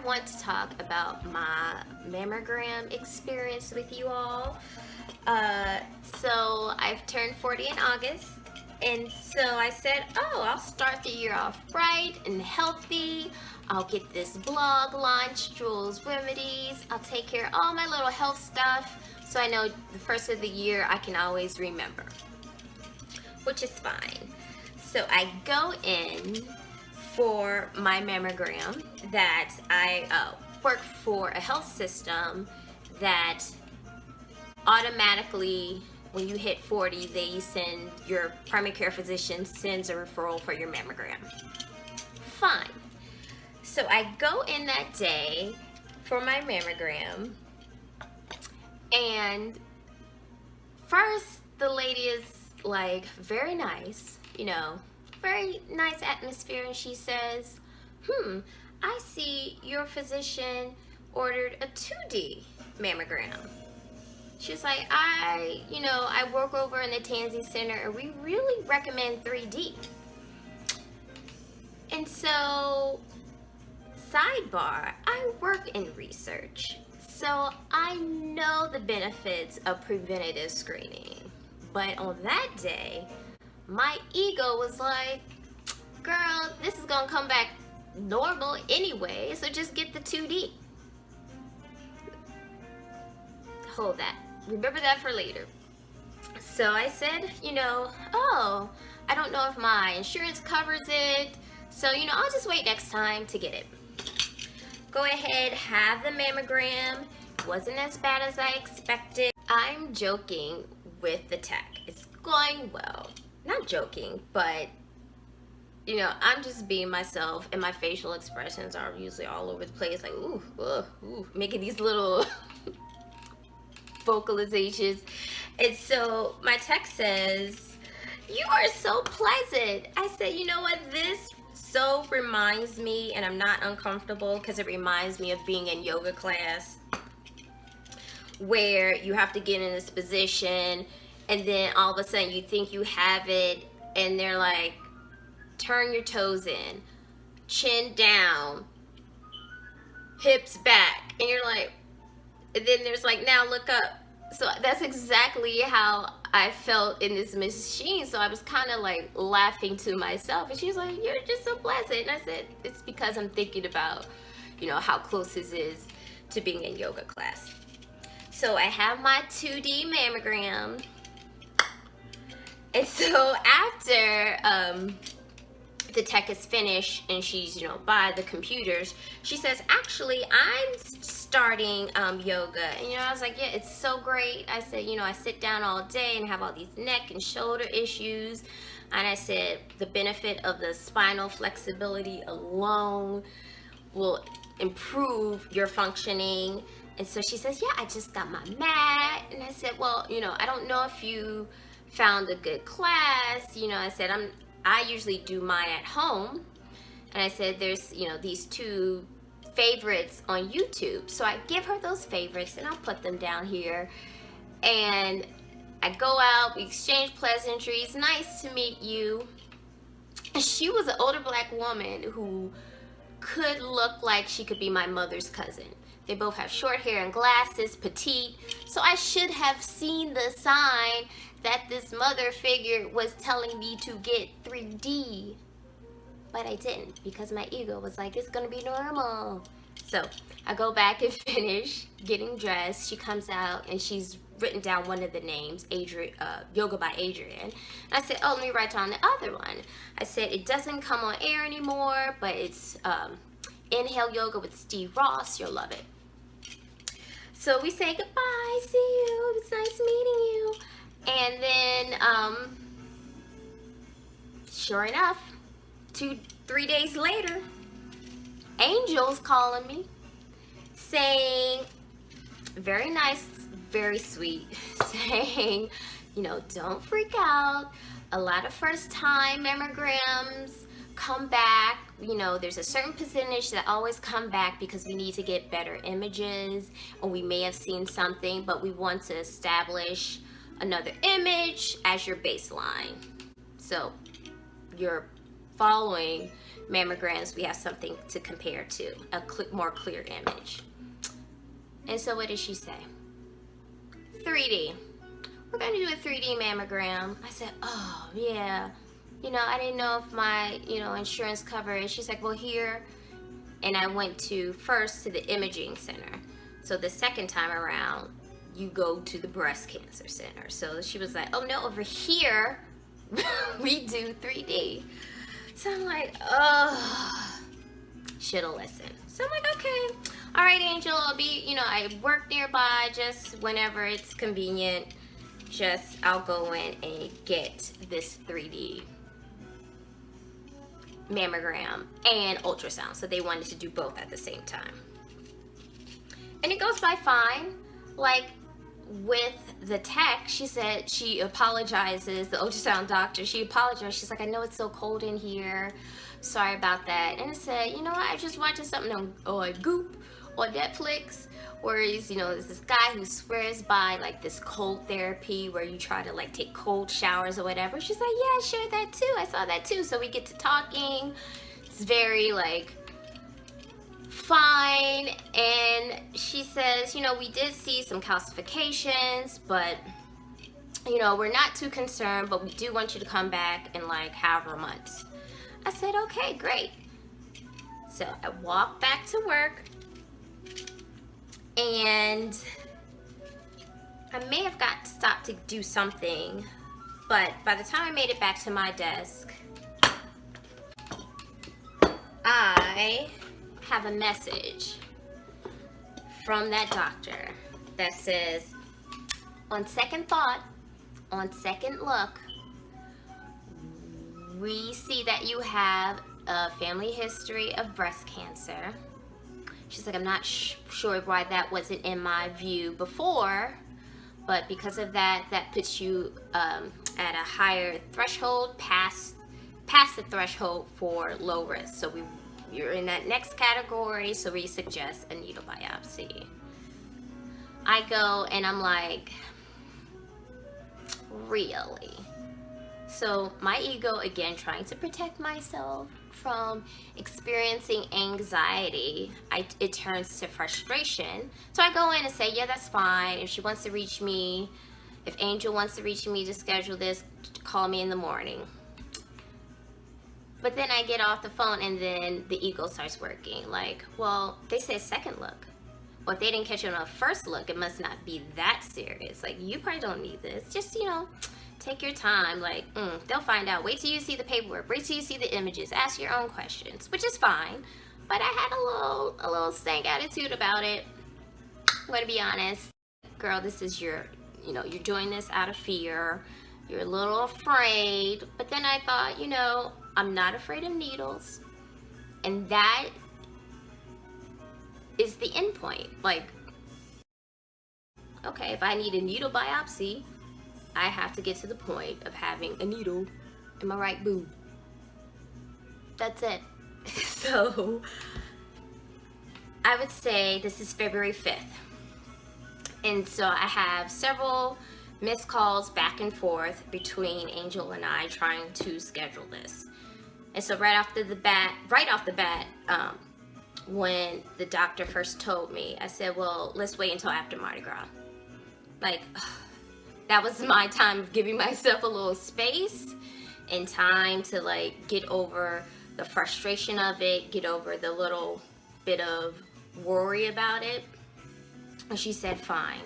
want to talk about my mammogram experience with you all. So I've turned 40 in August, and so I said, oh, I'll start the year off right and healthy. I'll get this blog launched, Jules Remedies. I'll take care of all my little health stuff, so I know the first of the year I can always remember, which is fine. So I go in for my mammogram that I work for a health system that automatically, when you hit 40, they send your primary care physician sends a referral for your mammogram. Fine. So I go in that day for my mammogram, and first the lady is like very nice, very nice atmosphere, and she says, I see your physician ordered a 2D mammogram. She's like, I work over in the Tansy Center, and we really recommend 3D. And so, sidebar, I work in research, so I know the benefits of preventative screening. But on that day, my ego was like, girl, this is gonna come back normal anyway, so just get the 2D. Hold that. Remember that for later. So I said, oh, I don't know if my insurance covers it, so, I'll just wait next time to get it. Go ahead, have the mammogram. It wasn't as bad as I expected. I'm joking with the tech. It's going well. Not joking, but I'm just being myself, and my facial expressions are usually all over the place, like ooh, making these little vocalizations. And so my text says, you are so pleasant. I said, you know what, this so reminds me, and I'm not uncomfortable because it reminds me of being in yoga class where you have to get in this position, and then all of a sudden you think you have it, and they're like, turn your toes in, chin down, hips back, and you're like, and then there's like, now look up. So that's exactly how I felt in this machine. So I was kind of like laughing to myself, and she's like, you're just so pleasant. And I said, it's because I'm thinking about, how close this is to being in yoga class. So I have my 2D mammogram. And so after the tech is finished and she's, by the computers, she says, actually, I'm starting yoga. And, I was like, yeah, it's so great. I said, I sit down all day and have all these neck and shoulder issues. And I said, the benefit of the spinal flexibility alone will improve your functioning. And so she says, yeah, I just got my mat. And I said, well, I don't know if you found a good class. I said, I usually do mine at home. And I said, there's, these two favorites on YouTube. So I give her those favorites, and I'll put them down here. And I go out, we exchange pleasantries. Nice to meet you. She was an older black woman who could look like she could be my mother's cousin. They both have short hair and glasses, petite. So I should have seen the sign that this mother figure was telling me to get 3D. But I didn't, because my ego was like, it's gonna be normal. So I go back and finish getting dressed. She comes out and she's written down one of the names, Yoga by Adrian. I said, oh, let me write down the other one. I said, it doesn't come on air anymore, but it's Inhale Yoga with Steve Ross. You'll love it. So we say goodbye, see you, it was nice meeting you. And then, sure enough, 2-3 days later, Angel's calling me, saying, very nice, very sweet, saying, don't freak out. A lot of first-time mammograms come back. There's a certain percentage that always come back because we need to get better images, or we may have seen something, but we want to establish another image as your baseline. So you're following mammograms, we have something to compare to, a more clear image. And so what did she say? 3D. We're going to do a 3D mammogram. I said, oh, yeah. I didn't know if my, insurance covered it. She's like, well, here. And I went first to the imaging center. So the second time around, you go to the breast cancer center. So she was like, oh, no, over here, we do 3D. So I'm like, oh, should've listened. So I'm like, okay. All right, Angel, I'll be, I work nearby, just whenever it's convenient, I'll go in and get this 3D mammogram and ultrasound. So they wanted to do both at the same time. And it goes by fine. Like with the tech, she said she apologizes, the ultrasound doctor, she apologized. She's like, I know it's so cold in here. Sorry about that. And I said, you know what? I just watching something on Goop on Netflix where he's, there's this guy who swears by like this cold therapy where you try to like take cold showers or whatever. She's like, yeah, I shared that too. I saw that too. So we get to talking. It's very like fine. And she says, we did see some calcifications, but we're not too concerned, but we do want you to come back in like however months. I said, okay, great. So I walked back to work, and I may have got stopped to do something, but by the time I made it back to my desk, I have a message from that doctor that says, on second thought, on second look, we see that you have a family history of breast cancer. She's like, I'm not sure why that wasn't in my view before, but because of that, that puts you at a higher threshold, past the threshold for low risk. So you're in that next category, so we suggest a needle biopsy. I go and I'm like, really? So my ego, again, trying to protect myself from experiencing anxiety, it turns to frustration. So I go in and say, yeah, that's fine. If she wants to reach me, if Angel wants to reach me to schedule this, call me in the morning. But then I get off the phone and then the ego starts working. Like, well, they said second look. Well, if they didn't catch you on a first look, it must not be that serious. Like, you probably don't need this. Just, take your time. Like, they'll find out. Wait till you see the paperwork. Wait till you see the images. Ask your own questions, which is fine. But I had a little stank attitude about it. I'm going to be honest. Girl, this is you're doing this out of fear. You're a little afraid. But then I thought, I'm not afraid of needles. And that is the end point. Like, okay, if I need a needle biopsy, I have to get to the point of having a needle in my right boob. That's it. So I would say this is February 5th. And so I have several missed calls back and forth between Angel and I trying to schedule this. And so right off the bat, when the doctor first told me, I said, well, let's wait until after Mardi Gras. Like, that was my time of giving myself a little space and time to like get over the frustration of it, get over the little bit of worry about it. And she said, fine.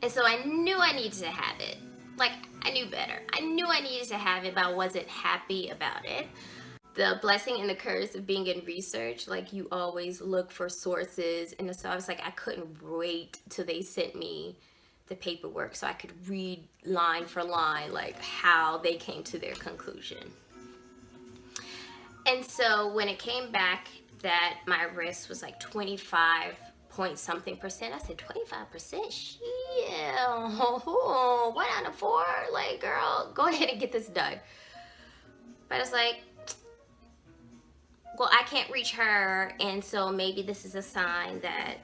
And so I knew I needed to have it. Like, I knew better. I knew I needed to have it, but I wasn't happy about it. The blessing and the curse of being in research, like you always look for sources. And so I was like, I couldn't wait till they sent me the paperwork so I could read line for line, like how they came to their conclusion. And so when it came back that my risk was like 25 point something percent, I said, 25%? Shit, 1 out of 4? Like, girl, go ahead and get this done. But I was like, well, I can't reach her, and so maybe this is a sign that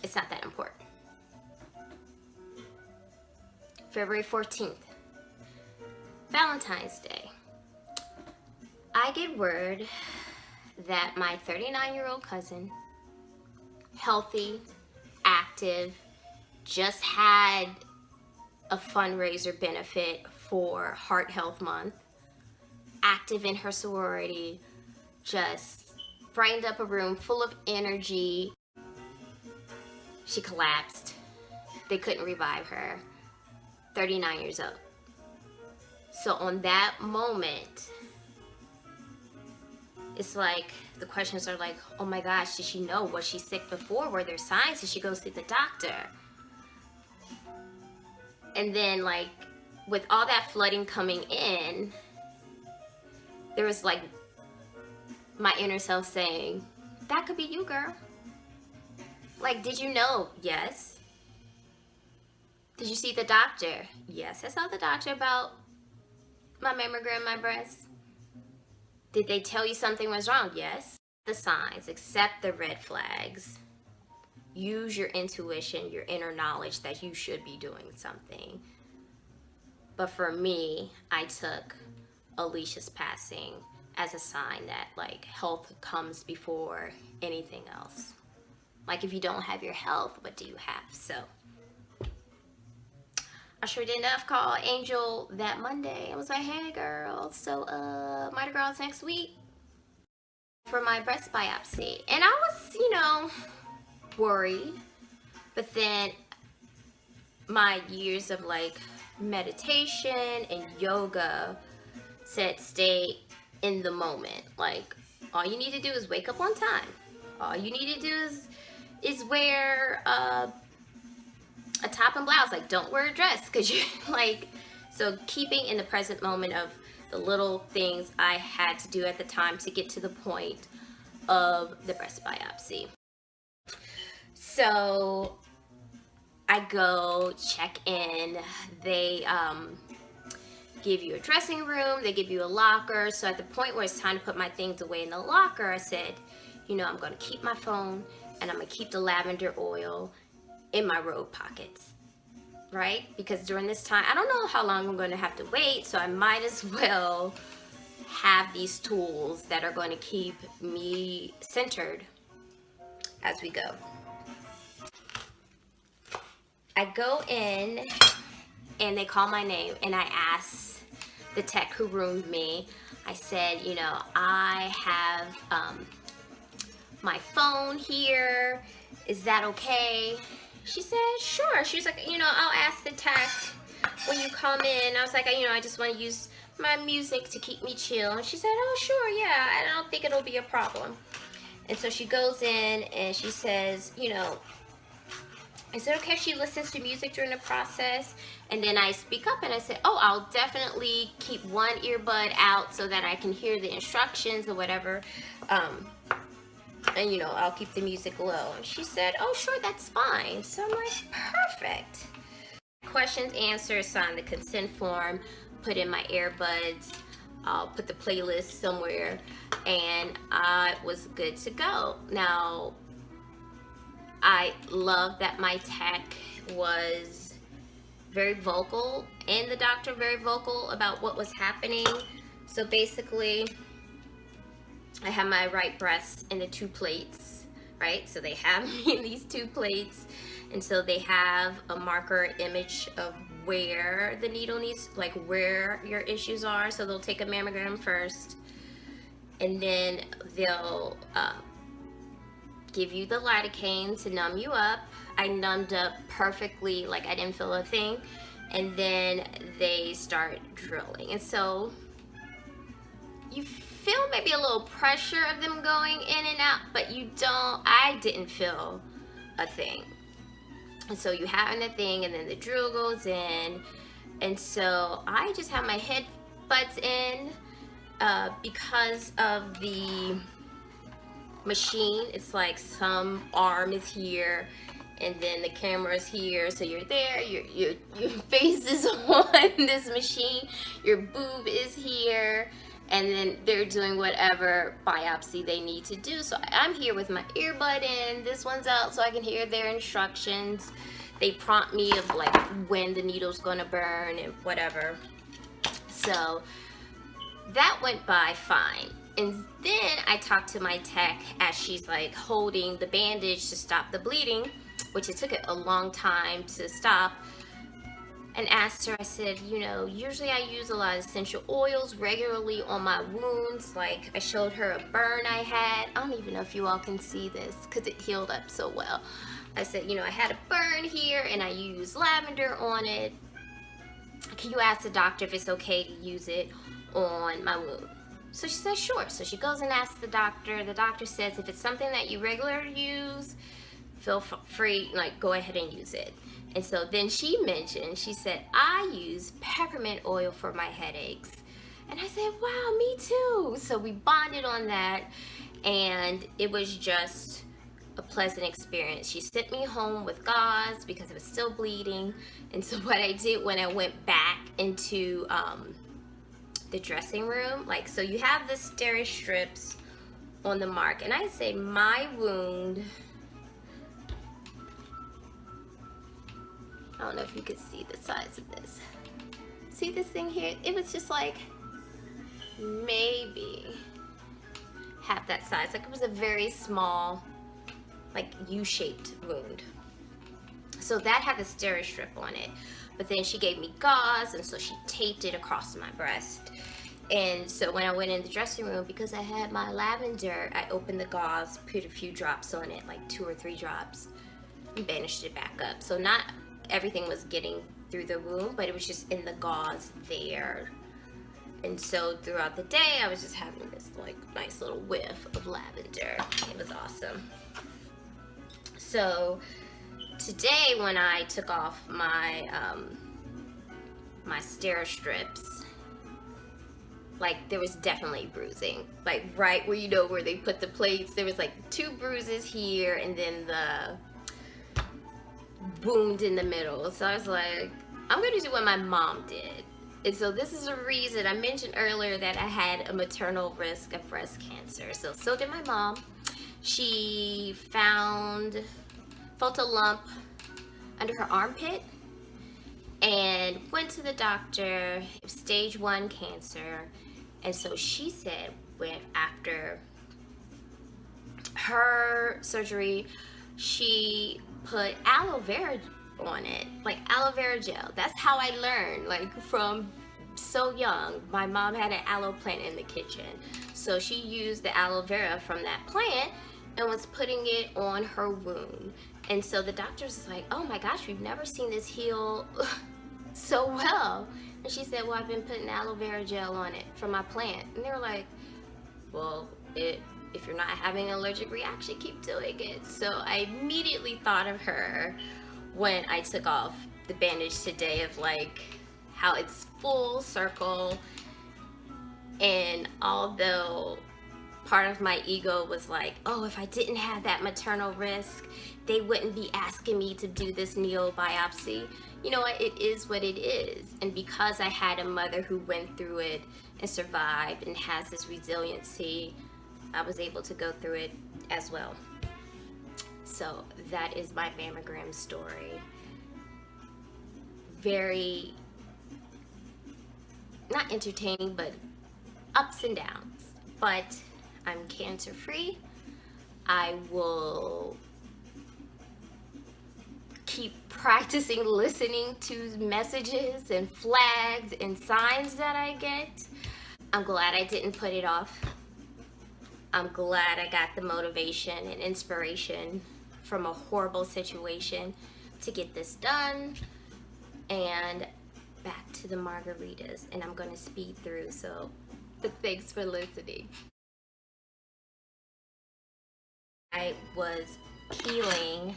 it's not that important. February 14th, Valentine's Day. I get word that my 39-year-old cousin, healthy, active, just had a fundraiser benefit for Heart Health Month, active in her sorority, just brightened up a room full of energy. She collapsed. They couldn't revive her. 39 years old. So on that moment, it's like the questions are like, oh my gosh, did she know? Was she sick before? Were there signs? Did she go see the doctor? And then, like, with all that flooding coming in, there was like my inner self saying, that could be you, girl. Like, did you know? Yes. Did you see the doctor? Yes, I saw the doctor about my mammogram, my breast. Did they tell you something was wrong? Yes. The signs, accept the red flags. Use your intuition, your inner knowledge that you should be doing something. But for me, I took Alicia's passing as a sign that, like, health comes before anything else. Like, if you don't have your health, what do you have? So I sure did enough call Angel that Monday. I was like, hey girl, so Mardi Gras next week for my breast biopsy. And I was, you know, worried, but then my years of like meditation and yoga said stay in the moment. Like, all you need to do is wake up on time. All you need to do is wear a top and blouse. Like, don't wear a dress, because you like, so keeping in the present moment of the little things I had to do at the time to get to the point of the breast biopsy. So I go check in. They give you a dressing room, they give you a locker. So at the point where it's time to put my things away in the locker, I said, you know, I'm going to keep my phone and I'm going to keep the lavender oil in my robe pockets, right? Because during this time, I don't know how long I'm going to have to wait, so I might as well have these tools that are going to keep me centered as we go. I go in and they call my name, and I ask the tech who roomed me, I said, you know, I have my phone here, is that okay? She said, sure. She was like, you know, I'll ask the tech when you come in. I was like, you know, I just want to use my music to keep me chill. And she said, oh, sure, yeah, I don't think it'll be a problem. And so she goes in and she says, you know, is it okay if she listens to music during the process? And then I speak up and I said, oh, I'll definitely keep one earbud out so that I can hear the instructions or whatever. And, you know, I'll keep the music low. And she said, oh, sure, that's fine. So I'm like, perfect. Questions, answers, sign the consent form, put in my earbuds, I'll put the playlist somewhere, and I was good to go. Now, I love that my tech was very vocal, and the doctor very vocal about what was happening. So basically, I have my right breast in the 2 plates, right? So they have me in these 2 plates, and so they have a marker image of where the needle needs, like where your issues are. So they'll take a mammogram first, and then they'll give you the lidocaine to numb you up. I numbed up perfectly, like I didn't feel a thing. And then they start drilling. And so you feel maybe a little pressure of them going in and out, but you don't, I didn't feel a thing. And so you have the thing, and then the drill goes in. And so I just have my headbuds in because of the machine. It's like some arm is here and then the camera is here, so you're there, your face is on this machine, your boob is here, and then they're doing whatever biopsy they need to do. So I'm here with my earbud in, this one's out so I can hear their instructions. They prompt me of like when the needle's gonna burn and whatever. So that went by fine. And then I talked to my tech as she's like holding the bandage to stop the bleeding, which it took it a long time to stop, and asked her, I said, you know, usually I use a lot of essential oils regularly on my wounds. Like I showed her a burn I had. I don't even know if you all can see this because it healed up so well. I said, you know, I had a burn here and I used lavender on it. Can you ask the doctor if it's okay to use it on my wound? So she says, sure. So she goes and asks the doctor. The doctor says, if it's something that you regularly use, feel free, like go ahead and use it. And so then she mentioned, she said, I use peppermint oil for my headaches. And I said, wow, me too. So we bonded on that, and it was just a pleasant experience. She sent me home with gauze because it was still bleeding. And so what I did when I went back into the dressing room, like, so you have the steri strips on the mark, and I say my wound, I don't know if you could see the size of this. See this thing here? It was just like maybe half that size. Like it was a very small, like U-shaped wound. So that had the steri strip on it. But then she gave me gauze, and so she taped it across my breast. And so when I went in the dressing room, because I had my lavender, I opened the gauze, put a few drops on it, like 2 or 3 drops, and bandaged it back up. So not everything was getting through the wound, but it was just in the gauze there. And so throughout the day, I was just having this like nice little whiff of lavender. It was awesome. So today when I took off my my steri strips, like there was definitely bruising, like right where, you know, where they put the plates, there was like 2 bruises here and then the wound in the middle. So I was like, I'm going to do what my mom did. And so this is a reason I mentioned earlier that I had a maternal risk of breast cancer. So did my mom. She felt a lump under her armpit and went to the doctor. It was stage 1 cancer. And so she said after her surgery, she put aloe vera on it, like aloe vera gel. That's how I learned, like from so young. My mom had an aloe plant in the kitchen, so she used the aloe vera from that plant and was putting it on her wound. And so the doctor's like, oh my gosh, we've never seen this heal so well. And she said, well, I've been putting aloe vera gel on it from my plant. And they were like, well, if you're not having an allergic reaction, keep doing it. So I immediately thought of her when I took off the bandage today, of like how it's full circle. And although part of my ego was like, oh, if I didn't have that maternal risk, they wouldn't be asking me to do this neo biopsy. You know what, it is what it is. And because I had a mother who went through it and survived and has this resiliency, I was able to go through it as well. So that is my mammogram story. Very, not entertaining, but ups and downs. But I'm cancer free. I will keep practicing listening to messages and flags and signs that I get. I'm glad I didn't put it off. I'm glad I got the motivation and inspiration from a horrible situation to get this done. And back to the margaritas, and I'm going to speed through, so thanks for listening. I was peeling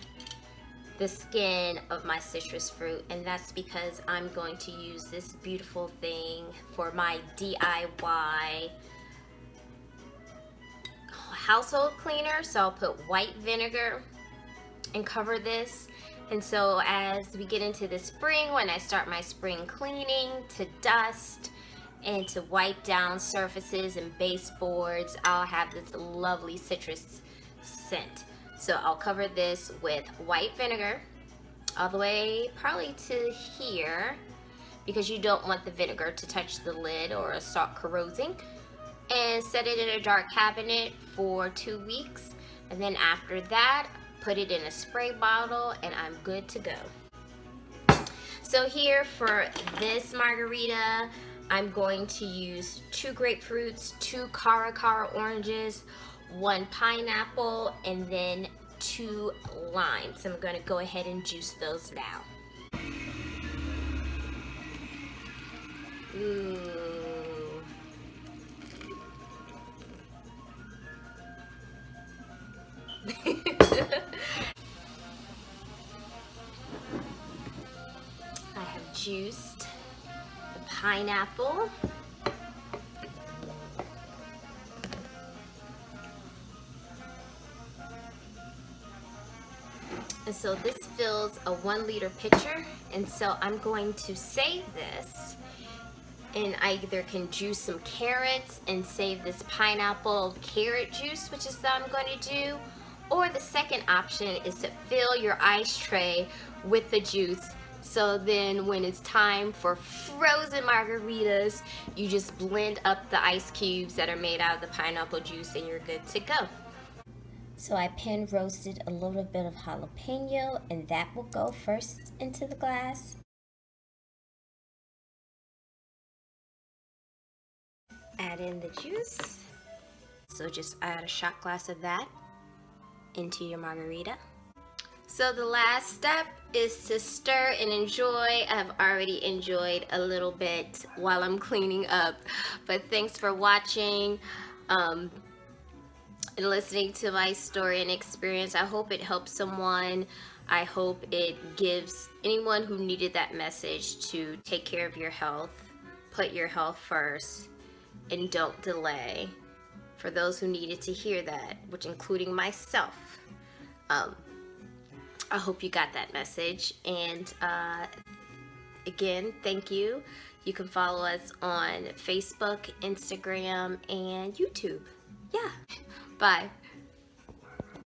the skin of my citrus fruit, and that's because I'm going to use this beautiful thing for my DIY household cleaner. So I'll put white vinegar and cover this. And so as we get into the spring, when I start my spring cleaning, to dust and to wipe down surfaces and baseboards, I'll have this lovely citrus scent. So I'll cover this with white vinegar all the way probably to here, because you don't want the vinegar to touch the lid or start corrosing. and set it in a dark cabinet for 2 weeks. And then after that, put it in a spray bottle and I'm good to go. So here for this margarita, I'm going to use 2 grapefruits, 2 cara oranges, 1 pineapple, and then 2 limes. I'm going to go ahead and juice those now. Ooh. I have juiced the pineapple. And so this fills a 1-liter pitcher, and so I'm going to save this, and I either can juice some carrots and save this pineapple carrot juice, which is what I'm going to do, or the second option is to fill your ice tray with the juice, so then when it's time for frozen margaritas, you just blend up the ice cubes that are made out of the pineapple juice and you're good to go. So I pan roasted a little bit of jalapeno, and that will go first into the glass. Add in the juice. So just add a shot glass of that into your margarita. So the last step is to stir and enjoy. I've already enjoyed a little bit while I'm cleaning up, but thanks for watching and listening to my story and experience. I hope it helps someone. I hope it gives anyone who needed that message to take care of your health, put your health first, and don't delay. For those who needed to hear that, which including myself, I hope you got that message. And again, thank you. You can follow us on Facebook, Instagram, and YouTube. Yeah. Bye.